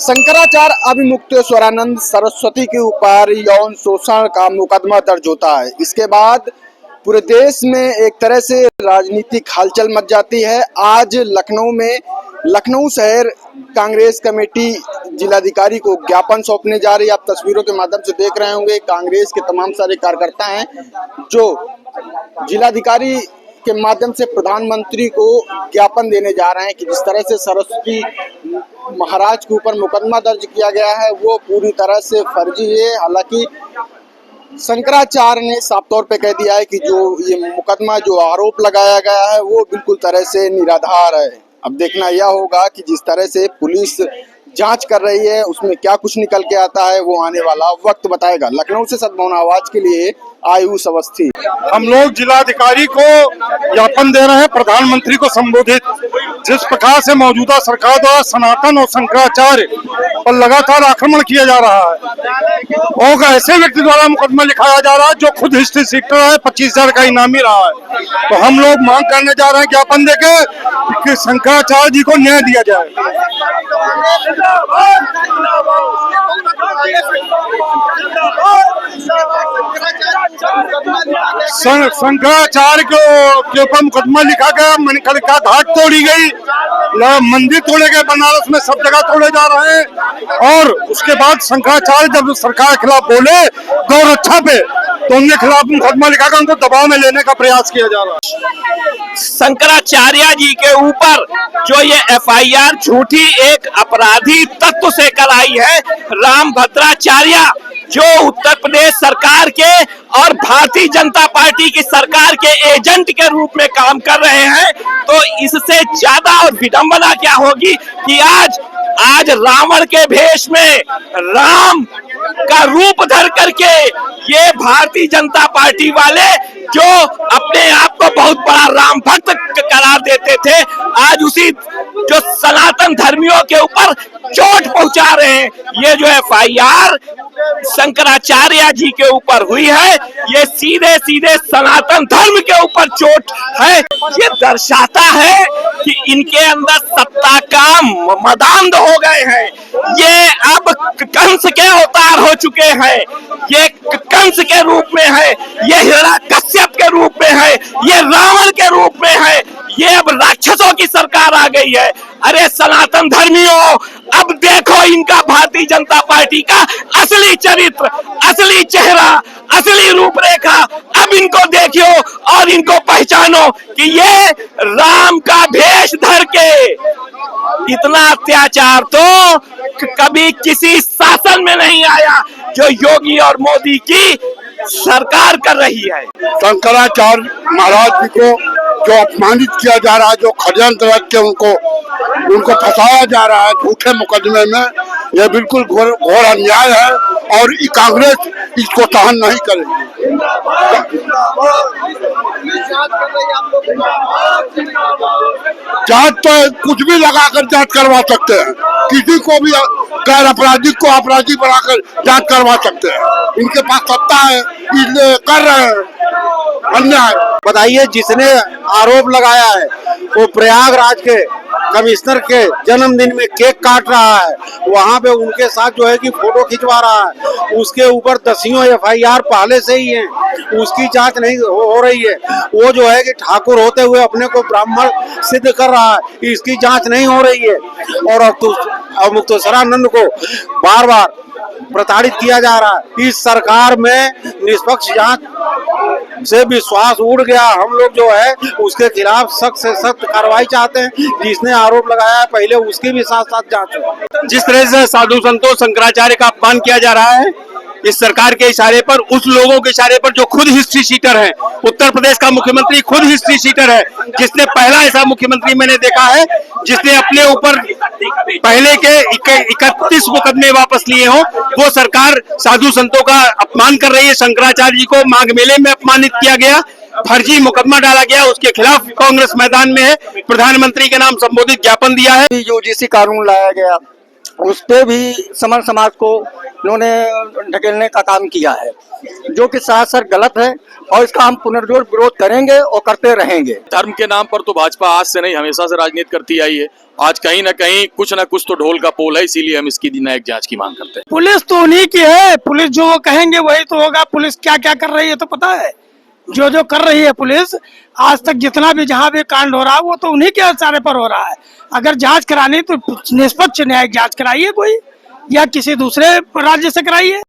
शंकराचार्य अभिमुक्तेश्वरानंद सरस्वती के ऊपर यौन शोषण का मुकदमा दर्ज होता है। इसके बाद पूरे देश में एक तरह से राजनीतिक हलचल मच जाती है। आज लखनऊ में लखनऊ शहर कांग्रेस कमेटी जिलाधिकारी को ज्ञापन सौंपने जा रही है। आप तस्वीरों के माध्यम से देख रहे होंगे, कांग्रेस के तमाम सारे कार्यकर्ता हैं जो जिलाधिकारी के माध्यम से प्रधानमंत्री को ज्ञापन देने जा रहे हैं कि जिस तरह से सरस्वती महाराज के ऊपर मुकदमा दर्ज किया गया है वो पूरी तरह से फर्जी है। हालांकि शंकराचार्य ने साफ तौर पे कह दिया है कि जो ये मुकदमा जो आरोप लगाया गया है वो बिल्कुल तरह से निराधार है। अब देखना यह होगा कि जिस तरह से पुलिस जांच कर रही है उसमें क्या कुछ निकल के आता है, वो आने वाला वक्त बताएगा। लखनऊ से सद्भावना आवाज के लिए आयुष अवस्थी। हम लोग जिलाधिकारी को ज्ञापन दे रहे हैं प्रधानमंत्री को संबोधित। जिस प्रकार से मौजूदा सरकार द्वारा सनातन और शंकराचार्य पर लगातार आक्रमण किया जा रहा है और ऐसे व्यक्ति द्वारा मुकदमा लिखाया जा रहा है जो खुद हिस्ट्री सीटर है, 25,000 का इनामी रहा है। तो हम लोग मांग करने जा रहे हैं ज्ञापन देके कि शंकराचार्य जी को न्याय दिया जाए। शंकराचार्य के ऊपर मुकदमा लिखा गया, मणिकर्णिका घाट तोड़ी गई, मंदिर तोड़े गए बनारस में, सब जगह तोड़े जा रहे हैं। और उसके बाद शंकराचार्य जब सरकार के खिलाफ बोले गौरक्षा पे तो उनके खिलाफ मुकदमा लिखा कर उनको दबाव में लेने का प्रयास किया जा रहा है। शंकराचार्य जी के ऊपर जो ये एफआईआर झूठी एक अपराधी तत्व से कराई है, राम भद्राचार्य जो उत्तर प्रदेश सरकार के और भारतीय जनता पार्टी की सरकार के एजेंट के रूप में काम कर रहे हैं, तो इससे ज्यादा और विडंबना क्या होगी कि आज रावण के भेष में राम का रूप धर करके ये भारतीय जनता पार्टी वाले जो अपने आप को बहुत बड़ा राम भक्त करार देते थे, आज उसी जो सनातन धर्मियों के ऊपर चोट पहुंचा रहे हैं। ये जो एफआईआर शंकराचार्य जी के ऊपर हुई है ये सीधे सीधे सनातन धर्म के ऊपर चोट है। ये दर्शाता है कि इनके अंदर सत्ता का मदांध हो गए हैं। ये अब कंस के अवतार हो चुके हैं, ये कंस के रूप में है, ये हिरण्यकश्यप के रूप में है, ये रावण के रूप में है, ये अब राक्षसों की सरकार आ गई है। अरे सनातन धर्मियों, अब देखो इनका भारतीय जनता पार्टी का असली चरित्र, असली चेहरा, असली रूपरेखा। अब इनको देखियो और इनको पहचानो कि ये राम का भेष धर के इतना अत्याचार तो कभी किसी शासन में नहीं आया जो योगी और मोदी की सरकार कर रही है। शंकराचार्य महाराज जी को जो अपमानित किया जा रहा है, जो षड्यंत्र रच के उनको फंसाया जा रहा है झूठे मुकदमे में, यह बिल्कुल घोर अन्याय है और कांग्रेस इसको सहन नहीं करेगी। जांच तो कुछ भी लगाकर जांच करवा सकते हैं, किसी को भी गैर अपराधी को अपराधी बनाकर जांच करवा सकते हैं। इनके पास सत्ता है इसलिए कर रहे हैं अन्याय। बताइए, जिसने आरोप लगाया है वो प्रयागराज के कमिश्नर के जन्मदिन में केक काट रहा है, वहां पे उनके साथ जो है कि फोटो खिंचवा रहा है, उसके ऊपर दसियों एफआईआर पहले से ही हैं, उसकी जांच नहीं हो रही है। वो जो है कि ठाकुर होते हुए अपने को ब्राह्मण सिद्ध कर रहा है, इसकी जांच नहीं हो रही है। और अभिमुक्तेश्वरानंद को बार बार प्रताड़ित किया जा रहा है। इस सरकार में निष्पक्ष जांच से विश्वास उड़ गया। हम लोग जो है उसके खिलाफ सख्त से सख्त कार्रवाई चाहते हैं। जिसने आरोप लगाया है पहले उसकी भी साथ साथ जांच हो। जिस तरह से साधु संतों शंकराचार्य का अपमान किया जा रहा है इस सरकार के इशारे पर, उस लोगों के इशारे पर जो खुद हिस्ट्री शीटर है, उत्तर प्रदेश का मुख्यमंत्री खुद हिस्ट्री शीटर है, जिसने पहला ऐसा मुख्यमंत्री मैंने देखा है जिसने अपने ऊपर पहले के 31 मुकदमे वापस लिए हों। वो सरकार साधु संतों का अपमान कर रही है। शंकराचार्य जी को माघ मेले में अपमानित किया गया, फर्जी मुकदमा डाला गया, उसके खिलाफ कांग्रेस मैदान में है। प्रधानमंत्री के नाम संबोधित ज्ञापन दिया है। यूजीसी कानून लाया गया, उस पे भी समर समाज को उन्होंने ढकेलने का काम किया है, जो कि सरासर गलत है और इसका हम पुनर्जोर विरोध करेंगे और करते रहेंगे। धर्म के नाम पर तो भाजपा आज से नहीं हमेशा से राजनीति करती आई है। आज कहीं ना कहीं कुछ ना कुछ तो ढोल का पोल है, इसीलिए हम इसकी न्यायिक जांच की मांग करते हैं। पुलिस तो उन्हीं की है, पुलिस जो वो कहेंगे वही तो होगा। पुलिस क्या क्या कर रही है तो पता है, जो जो कर रही है पुलिस आज तक जितना भी जहाँ भी कांड हो रहा है वो तो उन्हीं के इशारे पर हो रहा है। अगर जांच करानी तो निष्पक्ष न्यायिक जांच कराइए कोई, या किसी दूसरे राज्य से कराइए।